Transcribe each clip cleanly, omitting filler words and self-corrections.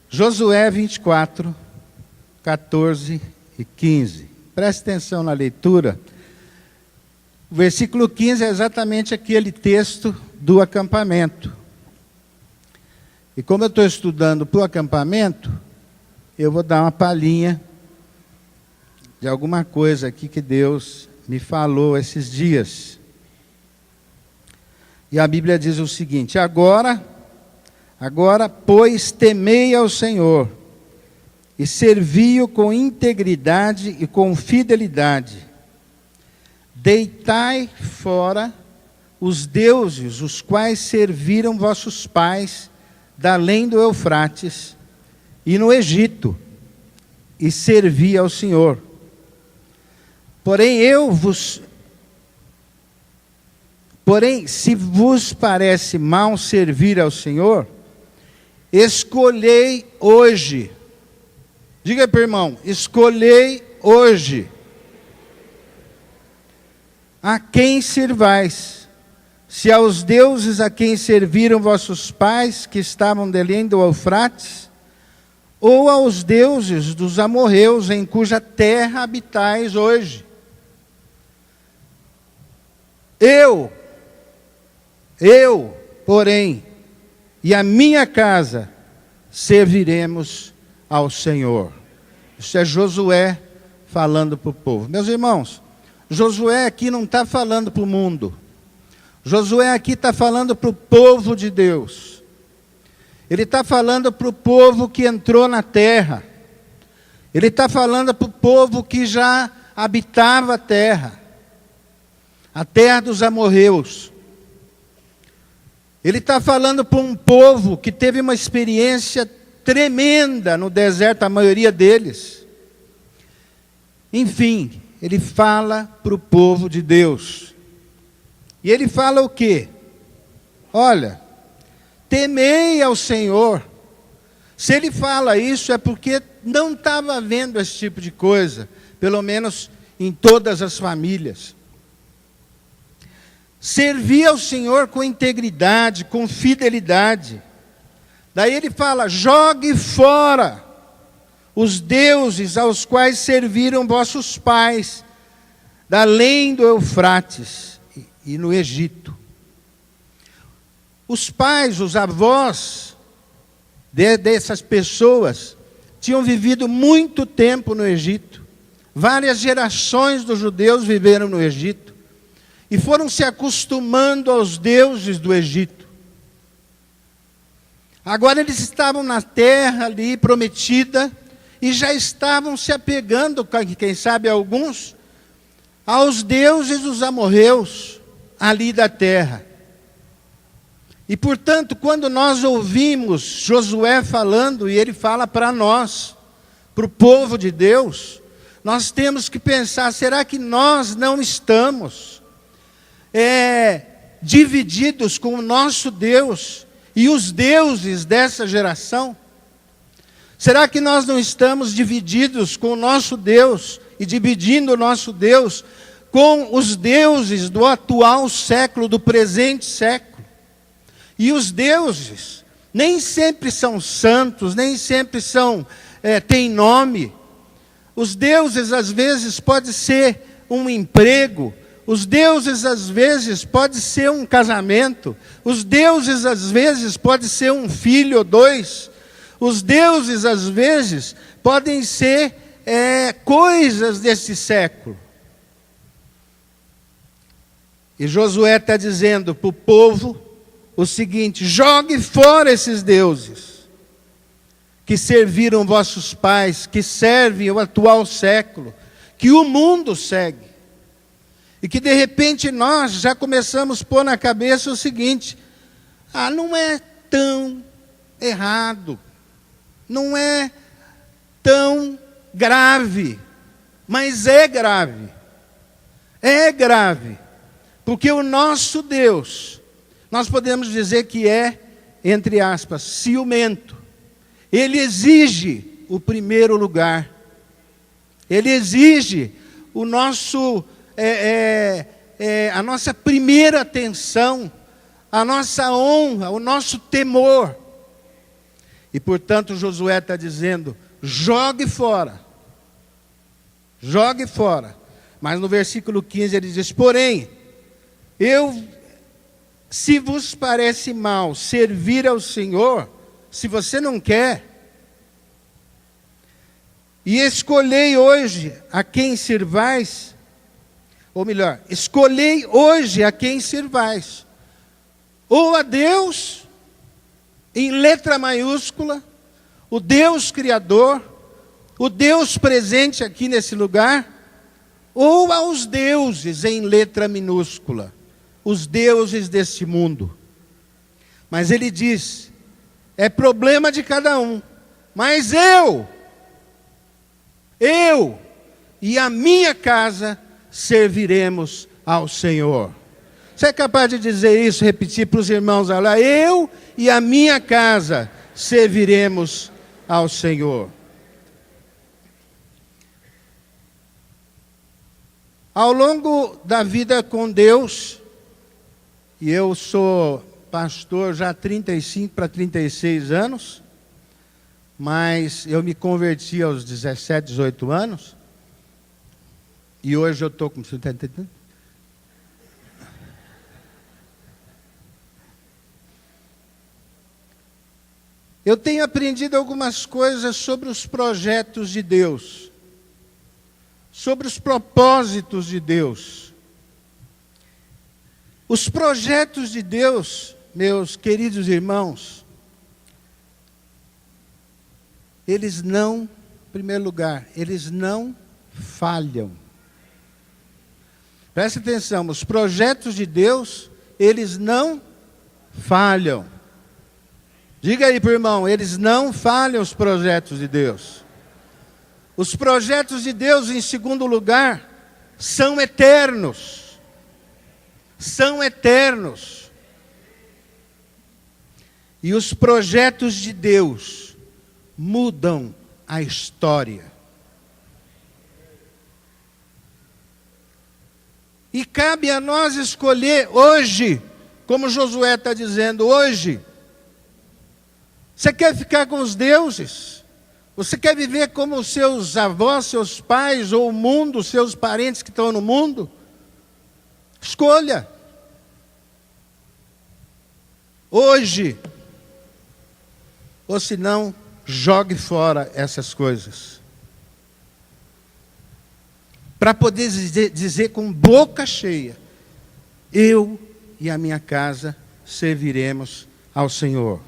Josué 24, 14 e 15. Preste atenção na leitura. O versículo 15 é exatamente aquele texto do acampamento. E como eu estou estudando para o acampamento, eu vou dar uma palhinha de alguma coisa aqui que Deus me falou esses dias. E a Bíblia diz o seguinte: Agora, pois, temei ao Senhor, e servi-o com integridade e com fidelidade. Deitai fora os deuses, os quais serviram vossos pais, da além do Eufrates, e no Egito, e servi ao Senhor. Porém, se vos parece mal servir ao Senhor, escolhei hoje. Diga para o irmão, escolhei hoje a quem servais, se aos deuses a quem serviram vossos pais, que estavam de além do Eufrates, ou aos deuses dos amorreus, em cuja terra habitais hoje. Eu, porém, e a minha casa, serviremos ao Senhor. Isso é Josué falando para o povo. Meus irmãos, Josué aqui não está falando para o mundo. Josué aqui está falando para o povo de Deus. Ele está falando para o povo que entrou na terra. Ele está falando para o povo que já habitava a terra dos amorreus. Ele está falando para um povo que teve uma experiência tremenda no deserto, a maioria deles. Enfim, ele fala para o povo de Deus. E ele fala o quê? Olha, temei ao Senhor. Se ele fala isso é porque não estava havendo esse tipo de coisa, pelo menos em todas as famílias. Servi ao Senhor com integridade, com fidelidade. Daí ele fala: jogue fora os deuses aos quais serviram vossos pais, da além do Eufrates e no Egito. Os pais, os avós dessas pessoas tinham vivido muito tempo no Egito. Várias gerações dos judeus viveram no Egito e foram se acostumando aos deuses do Egito. Agora eles estavam na terra ali prometida e já estavam se apegando, quem sabe alguns, aos deuses dos amorreus ali da terra. E portanto, quando nós ouvimos Josué falando, e ele fala para nós, para o povo de Deus, nós temos que pensar: será que nós não estamos divididos com o nosso Deus e os deuses dessa geração? Será que nós não estamos divididos com o nosso Deus e dividindo o nosso Deus com os deuses do atual século, do presente século? E os deuses nem sempre são santos, nem sempre têm nome. Os deuses às vezes pode ser um emprego. Os deuses às vezes pode ser um casamento. Os deuses às vezes pode ser um filho ou dois. Os deuses às vezes podem ser coisas desse século. E Josué está dizendo para o povo o seguinte: jogue fora esses deuses que serviram vossos pais, que servem o atual século, que o mundo segue. E que de repente nós já começamos a pôr na cabeça o seguinte: não é tão errado, não é tão grave, mas é grave. É grave, porque o nosso Deus, nós podemos dizer que é, entre aspas, ciumento. Ele exige o primeiro lugar. Ele exige o nosso a nossa primeira atenção, a nossa honra, o nosso temor. E portanto Josué está dizendo, jogue fora. Jogue fora. Mas no versículo 15 ele diz, porém, se vos parece mal servir ao Senhor, se você não quer, e escolhei hoje a quem servais, ou melhor, escolhei hoje a quem servais, ou a Deus, em letra maiúscula, o Deus Criador, o Deus presente aqui nesse lugar, ou aos deuses em letra minúscula, os deuses desse mundo. Mas ele diz, é problema de cada um, mas eu e a minha casa serviremos ao Senhor. Você é capaz de dizer isso, repetir para os irmãos lá? Eu e a minha casa serviremos ao Senhor. Ao longo da vida com Deus, e eu sou pastor já há 35 para 36 anos, mas eu me converti aos 17, 18 anos, e hoje eu estou com... Eu tenho aprendido algumas coisas sobre os projetos de Deus, sobre os propósitos de Deus. Os projetos de Deus, meus queridos irmãos, eles não, em primeiro lugar, eles não falham. Preste atenção, os projetos de Deus, eles não falham. Diga aí para o irmão, eles não falham os projetos de Deus. Os projetos de Deus, em segundo lugar, são eternos. São eternos. E os projetos de Deus mudam a história. E cabe a nós escolher hoje, como Josué está dizendo, hoje. Você quer ficar com os deuses? Você quer viver como os seus avós, seus pais, ou o mundo, seus parentes que estão no mundo? Escolha. Hoje. Ou se não, jogue fora essas coisas. Para poder dizer com boca cheia, eu e a minha casa serviremos ao Senhor.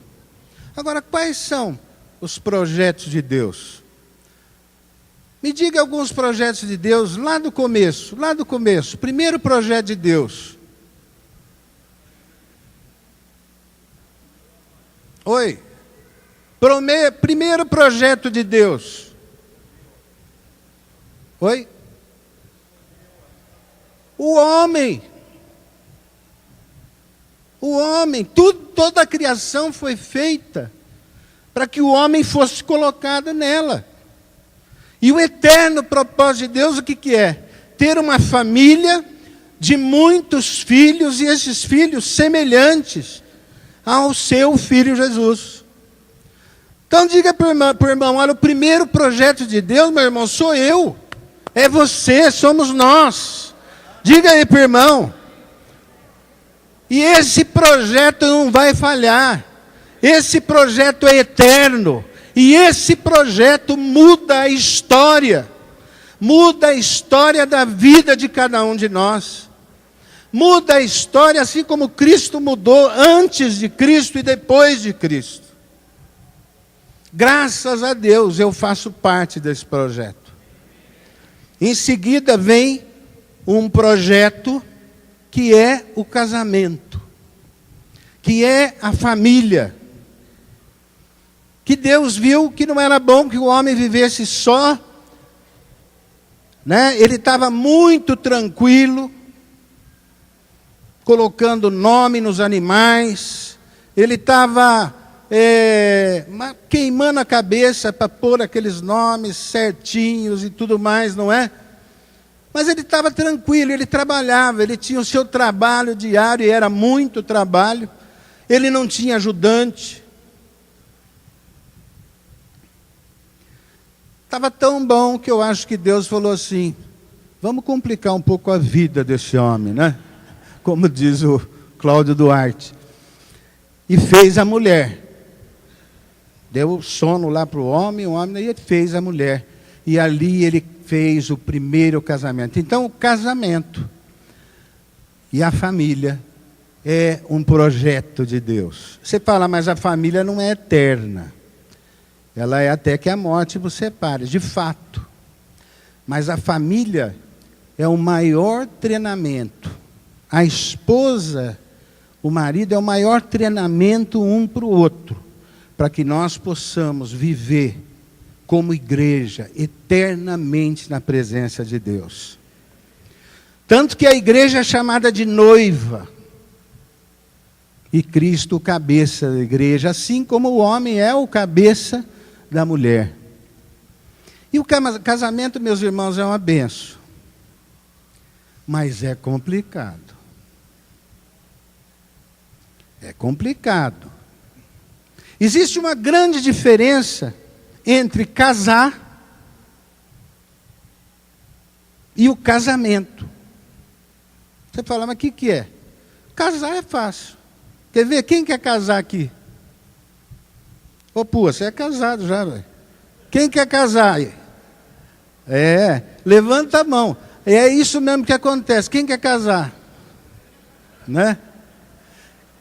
Agora, quais são os projetos de Deus? Me diga alguns projetos de Deus lá do começo. Primeiro projeto de Deus. Oi? Primeiro projeto de Deus. Oi? O homem. O homem, toda a criação foi feita para que o homem fosse colocado nela. E o eterno propósito de Deus, o que é? Ter uma família de muitos filhos, e esses filhos semelhantes ao seu Filho Jesus. Então diga para o irmão, olha, o primeiro projeto de Deus, meu irmão, sou eu. É você, somos nós. Diga aí para o irmão. E esse projeto não vai falhar. Esse projeto é eterno. E esse projeto muda a história. Muda a história da vida de cada um de nós. Muda a história assim como Cristo mudou antes de Cristo e depois de Cristo. Graças a Deus eu faço parte desse projeto. Em seguida vem um projeto que é o casamento, que é a família, que Deus viu que não era bom que o homem vivesse só, né? Ele estava muito tranquilo, colocando nome nos animais, ele estava queimando a cabeça para pôr aqueles nomes certinhos e tudo mais, não é? Mas ele estava tranquilo, ele trabalhava, ele tinha o seu trabalho diário, e era muito trabalho. Ele não tinha ajudante. Estava tão bom que eu acho que Deus falou assim, vamos complicar um pouco a vida desse homem, né? Como diz o Cláudio Duarte. E fez a mulher. Deu sono lá para o homem e fez a mulher. E ali ele fez o primeiro casamento. Então, o casamento e a família é um projeto de Deus. Você fala, mas a família não é eterna. Ela é até que a morte vos separe, de fato. Mas a família é o maior treinamento. A esposa, o marido é o maior treinamento um para o outro, para que nós possamos viver como igreja eternamente na presença de Deus. Tanto que a igreja é chamada de noiva. E Cristo o cabeça da igreja, assim como o homem é o cabeça da mulher. E o casamento, meus irmãos, é uma benção. Mas é complicado. É complicado. Existe uma grande diferença entre casar e o casamento. Você fala, mas o que é? Casar é fácil. Quer ver? Quem quer casar aqui? Ô, pô, você é casado já, velho. Quem quer casar? Levanta a mão. É isso mesmo que acontece. Quem quer casar? Né?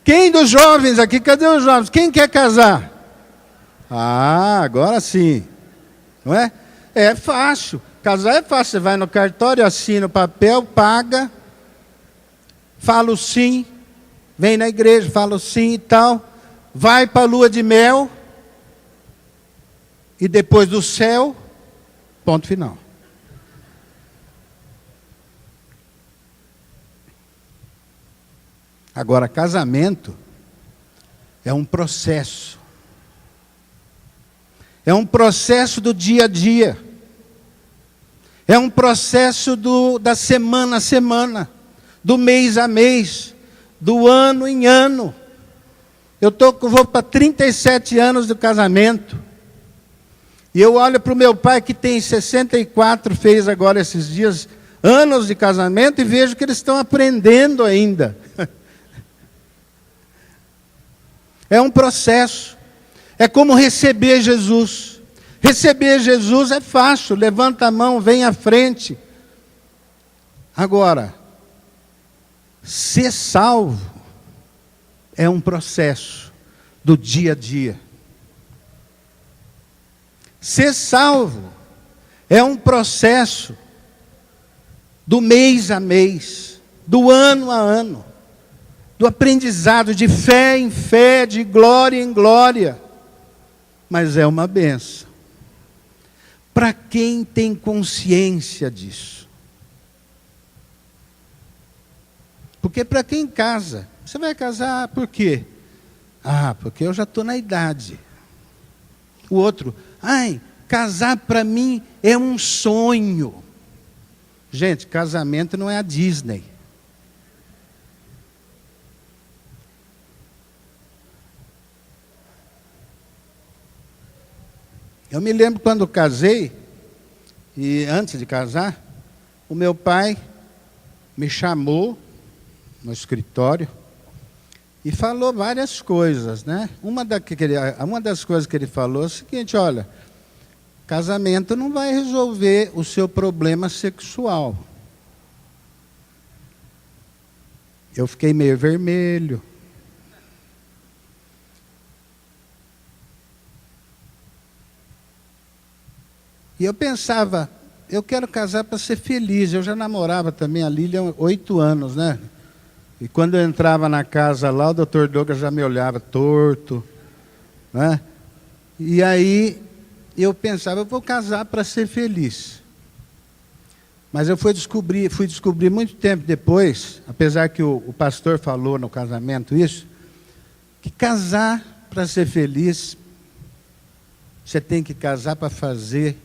Quem dos jovens aqui? Cadê os jovens? Quem quer casar? Ah, agora sim. Não é? É fácil. Casar é fácil. Você vai no cartório, assina o papel, paga, fala o sim, vem na igreja, fala o sim e tal, vai para a lua de mel, e depois do céu, ponto final. Agora, casamento é um processo. É um processo do dia a dia. É um processo da semana a semana, do mês a mês, do ano em ano. Eu vou para 37 anos do casamento. E eu olho para o meu pai, que tem 64, fez agora esses dias, anos de casamento, e vejo que eles estão aprendendo ainda. É um processo. É como receber Jesus. Receber Jesus é fácil. Levanta a mão, vem à frente. Agora, ser salvo é um processo do dia a dia. Ser salvo é um processo do mês a mês, do ano a ano, do aprendizado de fé em fé, de glória em glória. Mas é uma benção. Para quem tem consciência disso. Porque para quem casa, você vai casar por quê? Ah, porque eu já estou na idade. O outro, casar para mim é um sonho. Gente, casamento não é a Disney. Eu me lembro quando casei, e antes de casar, o meu pai me chamou no escritório e falou várias coisas, né? Uma das coisas que ele falou é o seguinte, olha, casamento não vai resolver o seu problema sexual. Eu fiquei meio vermelho. E eu pensava, eu quero casar para ser feliz. Eu já namorava também a Lília há 8 anos, né? E quando eu entrava na casa lá, o doutor Douglas já me olhava torto, né? E aí eu pensava, eu vou casar para ser feliz. Mas eu fui descobrir muito tempo depois, apesar que o pastor falou no casamento isso, que casar para ser feliz, você tem que casar para fazer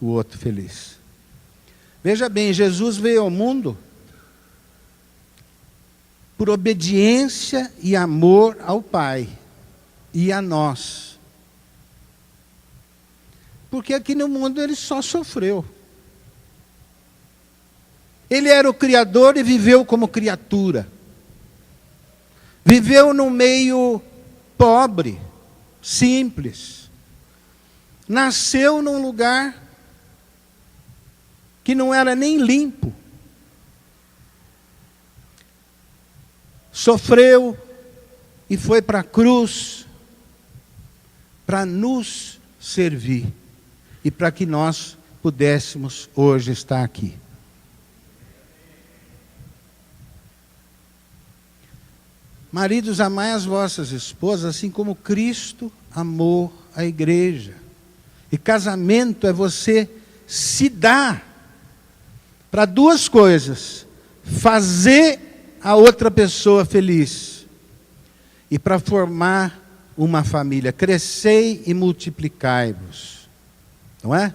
o outro feliz. Veja bem, Jesus veio ao mundo por obediência e amor ao Pai e a nós. Porque aqui no mundo ele só sofreu. Ele era o Criador e viveu como criatura. Viveu num meio pobre, simples. Nasceu num lugar que não era nem limpo. Sofreu e foi para a cruz para nos servir e para que nós pudéssemos hoje estar aqui. Maridos, amai as vossas esposas, assim como Cristo amou a igreja. E casamento é você se dar para duas coisas: fazer a outra pessoa feliz e para formar uma família. Crescei e multiplicai-vos. Não é?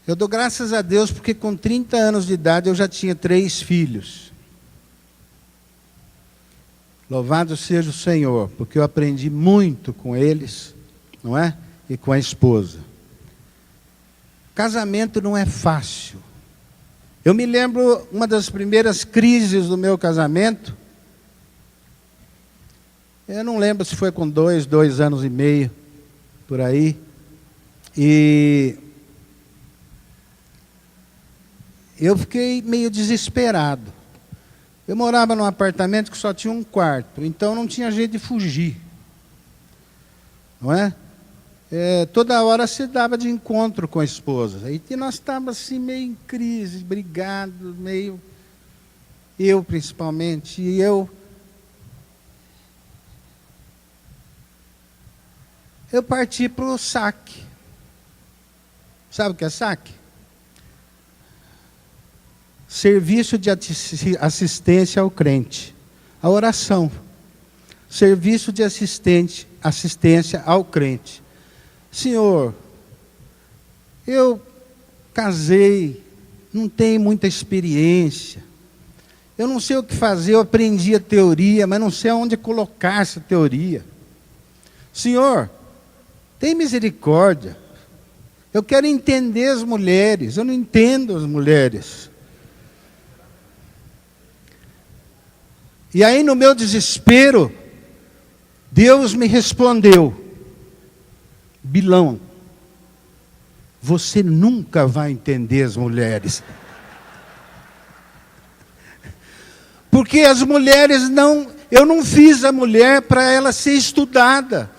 Eu dou graças a Deus porque com 30 anos de idade eu já tinha 3 filhos. Louvado seja o Senhor, porque eu aprendi muito com eles, não é? E com a esposa. Casamento não é fácil. Eu me lembro uma das primeiras crises do meu casamento. Eu não lembro se foi com 2 anos e meio, por aí. E eu fiquei meio desesperado. Eu morava num apartamento que só tinha um quarto, então não tinha jeito de fugir. Não é? Toda hora se dava de encontro com a esposa. E nós estávamos assim meio em crise, brigados, meio... Eu principalmente, e eu parti para o SAC. Sabe o que é SAC? Serviço de assistência ao crente. A oração. Serviço de assistência ao crente. Senhor, eu casei, não tenho muita experiência. Eu não sei o que fazer, eu aprendi a teoria, mas não sei aonde colocar essa teoria. Senhor, tem misericórdia. Eu quero entender as mulheres, eu não entendo as mulheres. E aí, no meu desespero, Deus me respondeu: Bilão, você nunca vai entender as mulheres. Porque as mulheres não... Eu não fiz a mulher para ela ser estudada,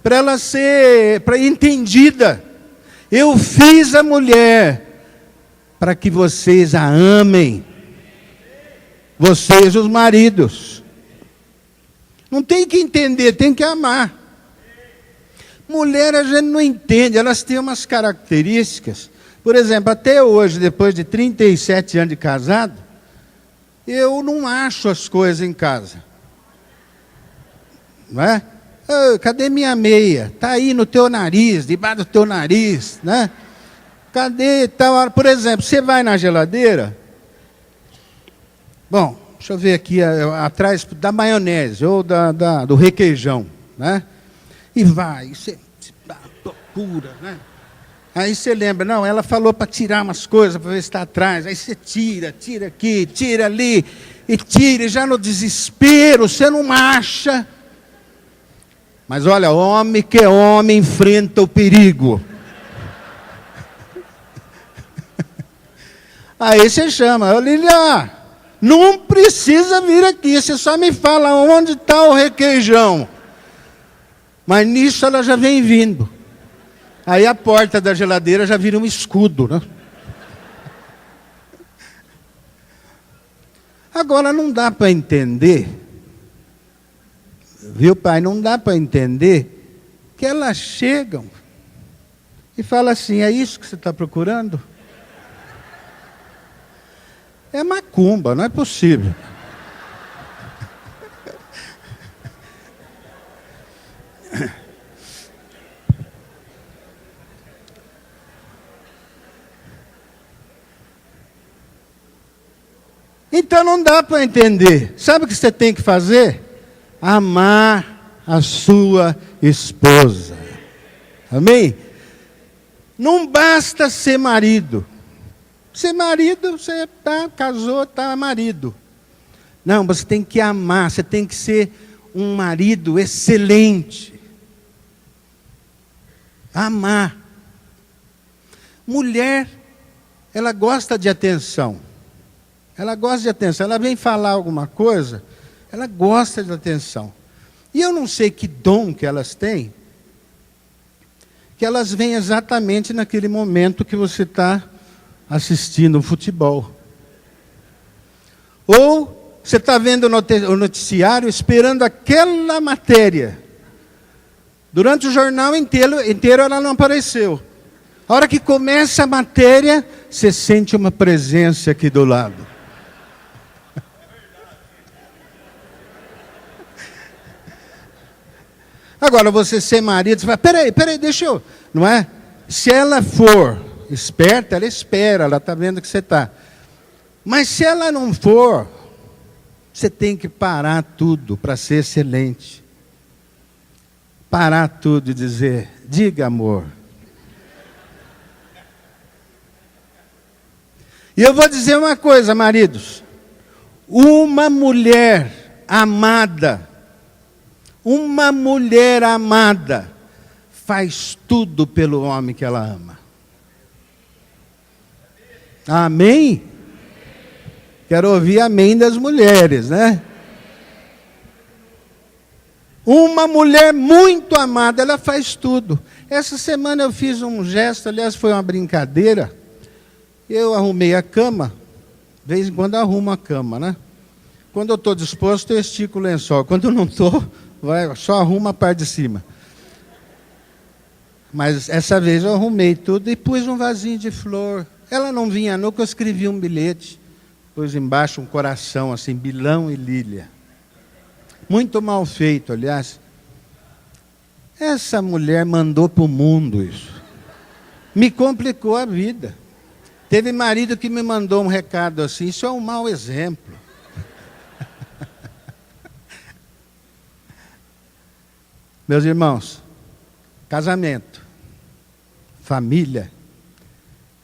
para ela ser entendida. Eu fiz a mulher para que vocês a amem. Vocês, os maridos. Não tem que entender, tem que amar. Mulher a gente não entende, elas têm umas características. Por exemplo, até hoje, depois de 37 anos de casado, eu não acho as coisas em casa. Não é? Cadê minha meia? Está aí no teu nariz, debaixo do teu nariz, né? Cadê tal? Por exemplo, você vai na geladeira... Bom, deixa eu ver aqui atrás da maionese ou do requeijão, né? E vai, você procura, né? Aí você lembra, não, ela falou para tirar umas coisas, para ver se está atrás. Aí você tira aqui, tira ali, e tira, e já no desespero, você não acha. Mas olha, homem que é homem enfrenta o perigo. Aí você chama, Lilian, não precisa vir aqui, você só me fala onde está o requeijão. Mas nisso ela já vem vindo. Aí a porta da geladeira já vira um escudo, né? Agora não dá para entender, viu, pai? Não dá para entender que elas chegam e falam assim: é isso que você está procurando? É macumba, não é possível. Então não dá para entender. Sabe o que você tem que fazer? Amar a sua esposa. Amém? Não basta ser marido. Ser marido, você casou, está marido. Não, você tem que amar, você tem que ser um marido excelente. Amar. Mulher, ela gosta de atenção. Ela gosta de atenção. Ela vem falar alguma coisa, ela gosta de atenção. E eu não sei que dom que elas têm, que elas vêm exatamente naquele momento que você está assistindo o futebol. Ou você está vendo o noticiário esperando aquela matéria. Durante o jornal inteiro ela não apareceu. A hora que começa a matéria, você sente uma presença aqui do lado. Agora, você ser marido, você fala, peraí, deixa eu... Não é? Se ela for esperta, ela espera, ela está vendo que você está. Mas se ela não for, você tem que parar tudo para ser excelente. Parar tudo e dizer, diga amor. E eu vou dizer uma coisa, maridos. Uma mulher amada faz tudo pelo homem que ela ama. Amém? Quero ouvir amém das mulheres, né? Uma mulher muito amada, ela faz tudo. Essa semana eu fiz um gesto, aliás, foi uma brincadeira. Eu arrumei a cama, de vez em quando eu arrumo a cama, né? Quando eu estou disposto, eu estico o lençol. Quando eu não estou, só arrumo a parte de cima. Mas essa vez eu arrumei tudo e pus um vasinho de flor. Ela não vinha nunca, eu escrevi um bilhete. Pus embaixo um coração, assim, Bilão e Lília. Muito mal feito, aliás. Essa mulher mandou para o mundo isso. Me complicou a vida. Teve marido que me mandou um recado assim, isso é um mau exemplo. Meus irmãos, casamento, família,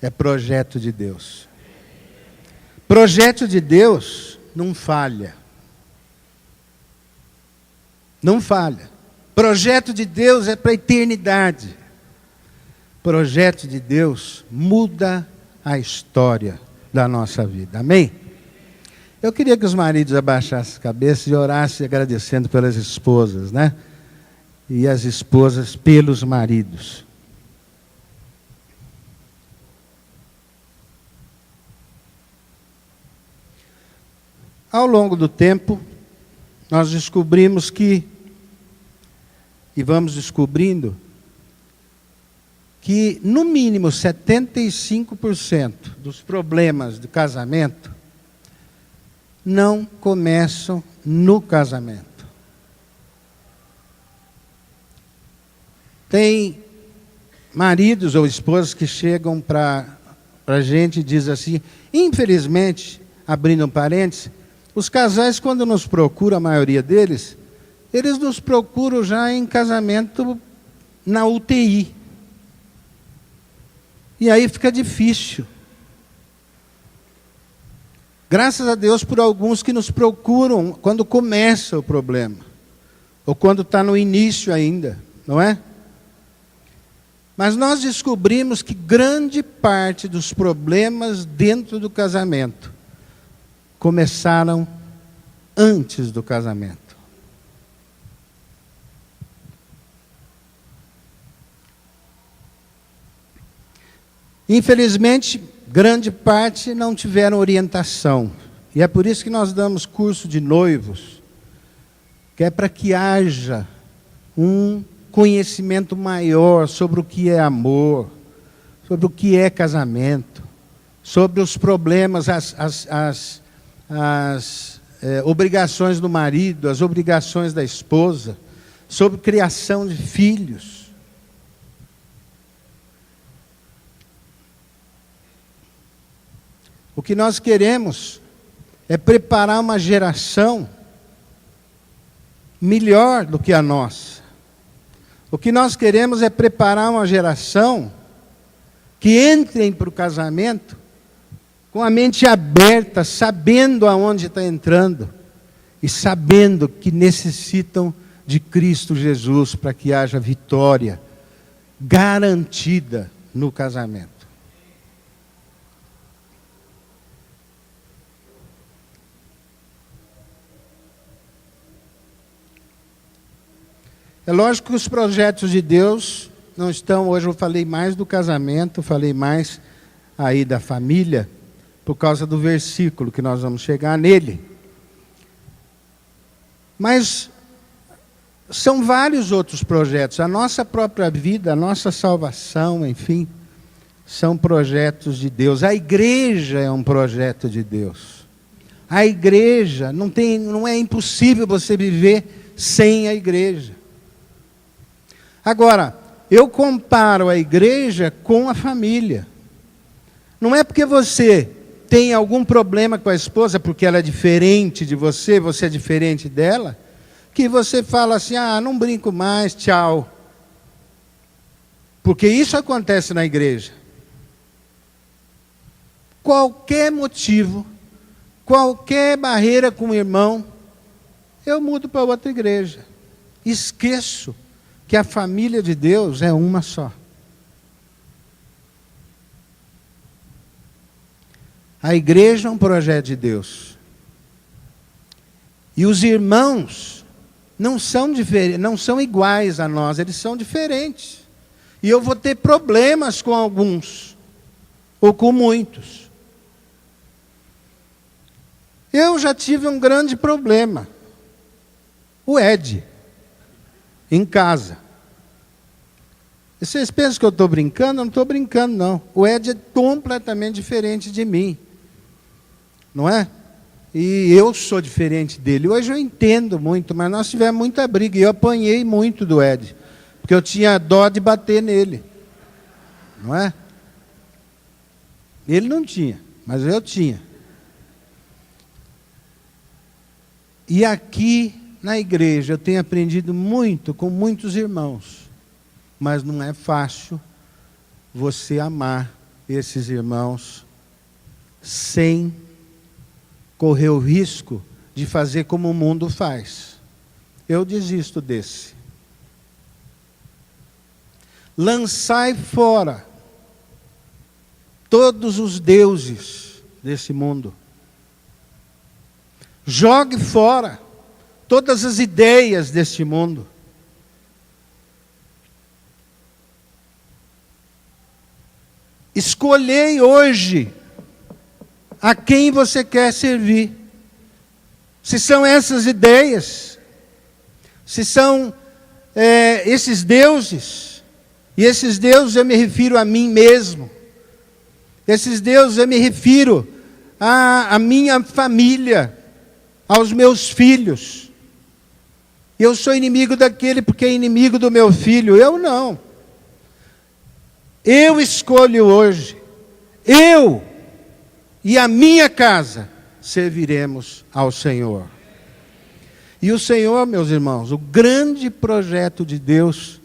é projeto de Deus. Projeto de Deus não falha. Não falha. Projeto de Deus é para a eternidade. Projeto de Deus muda a história da nossa vida. Amém? Eu queria que os maridos abaixassem a cabeça e orassem agradecendo pelas esposas, né? E as esposas pelos maridos. Ao longo do tempo, nós descobrimos que, e vamos descobrindo, que no mínimo 75% dos problemas do casamento não começam no casamento. Tem maridos ou esposas que chegam para a gente e dizem assim, infelizmente, abrindo um parênteses, os casais quando nos procuram, a maioria deles, eles nos procuram já em casamento na UTI. E aí fica difícil. Graças a Deus por alguns que nos procuram quando começa o problema. Ou quando está no início ainda, não é? Mas nós descobrimos que grande parte dos problemas dentro do casamento começaram antes do casamento. Infelizmente, grande parte não tiveram orientação. E é por isso que nós damos curso de noivos, que é para que haja um conhecimento maior sobre o que é amor, sobre o que é casamento, sobre os problemas, as obrigações do marido, as obrigações da esposa, sobre criação de filhos. O que nós queremos é preparar uma geração melhor do que a nossa. O que nós queremos é preparar uma geração que entrem para o casamento com a mente aberta, sabendo aonde está entrando e sabendo que necessitam de Cristo Jesus para que haja vitória garantida no casamento. É lógico que os projetos de Deus não estão, hoje eu falei mais do casamento, falei mais aí da família, por causa do versículo que nós vamos chegar nele. Mas são vários outros projetos, a nossa própria vida, a nossa salvação, enfim, são projetos de Deus. A igreja é um projeto de Deus. A igreja, não é impossível você viver sem a igreja. Agora, eu comparo a igreja com a família. Não é porque você tem algum problema com a esposa, porque ela é diferente de você, você é diferente dela, que você fala assim, não brinco mais, tchau. Porque isso acontece na igreja. Qualquer motivo, qualquer barreira com o irmão, eu mudo para outra igreja. Esqueço que a família de Deus é uma só. A igreja é um projeto de Deus. E os irmãos não são iguais a nós, eles são diferentes. E eu vou ter problemas com alguns, ou com muitos. Eu já tive um grande problema. O Ed. Em casa. E vocês pensam que eu estou brincando? Eu não estou brincando, não. O Ed é completamente diferente de mim. Não é? E eu sou diferente dele. Hoje eu entendo muito, mas nós tivemos muita briga. E eu apanhei muito do Ed. Porque eu tinha dó de bater nele. Não é? Ele não tinha, mas eu tinha. E aqui na igreja eu tenho aprendido muito com muitos irmãos, mas não é fácil você amar esses irmãos sem correr o risco de fazer como o mundo faz. Eu desisto desse. Lançai fora todos os deuses desse mundo. Jogue fora todas as ideias deste mundo. Escolhei hoje a quem você quer servir. Se são essas ideias, se são esses deuses, e esses deuses eu me refiro a mim mesmo, esses deuses eu me refiro à minha família, aos meus filhos. Eu sou inimigo daquele porque é inimigo do meu filho. Eu não. Eu escolho hoje. Eu e a minha casa serviremos ao Senhor. E o Senhor, meus irmãos, o grande projeto de Deus,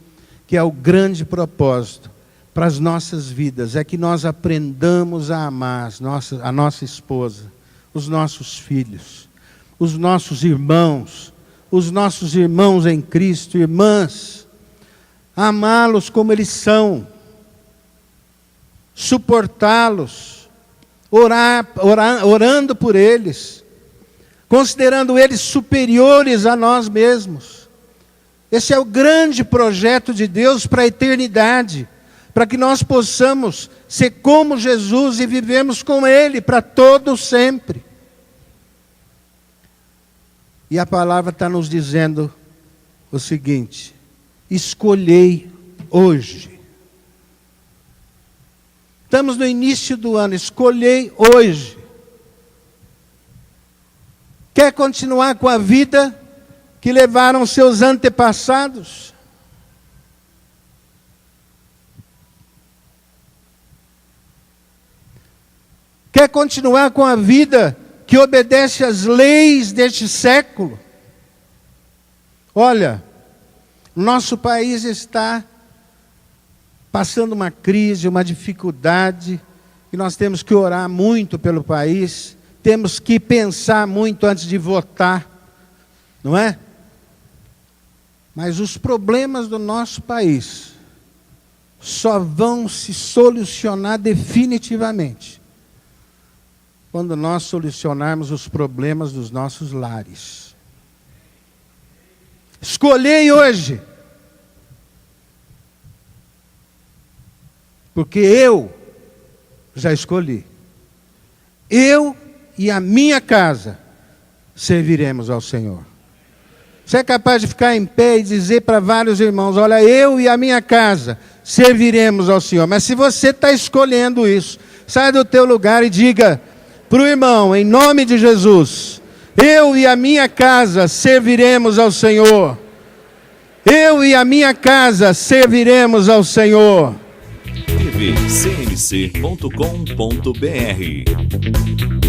que é o grande propósito para as nossas vidas, é que nós aprendamos a amar a nossa esposa, os nossos filhos, os nossos irmãos em Cristo, irmãs, amá-los como eles são, suportá-los, orando por eles, considerando eles superiores a nós mesmos. Esse é o grande projeto de Deus para a eternidade, para que nós possamos ser como Jesus e vivemos com Ele para todo sempre. E a palavra está nos dizendo o seguinte: escolhei hoje. Estamos no início do ano, escolhei hoje. Quer continuar com a vida que levaram seus antepassados? Quer continuar com a vida que obedece às leis deste século? Olha, Nosso país está passando uma crise, uma dificuldade, e nós temos que orar muito pelo país, temos que pensar muito antes de votar, não é? Mas os problemas do nosso país só vão se solucionar definitivamente quando nós solucionarmos os problemas dos nossos lares. Escolhei hoje, porque eu já escolhi. Eu e a minha casa serviremos ao Senhor. Você é capaz de ficar em pé e dizer para vários irmãos: olha, eu e a minha casa serviremos ao Senhor. Mas se você está escolhendo isso, sai do teu lugar e diga para o irmão, em nome de Jesus: eu e a minha casa serviremos ao Senhor. Eu e a minha casa serviremos ao Senhor. tvcmc.com.br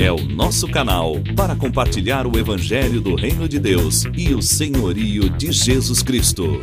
é o nosso canal para compartilhar o Evangelho do Reino de Deus e o senhorio de Jesus Cristo.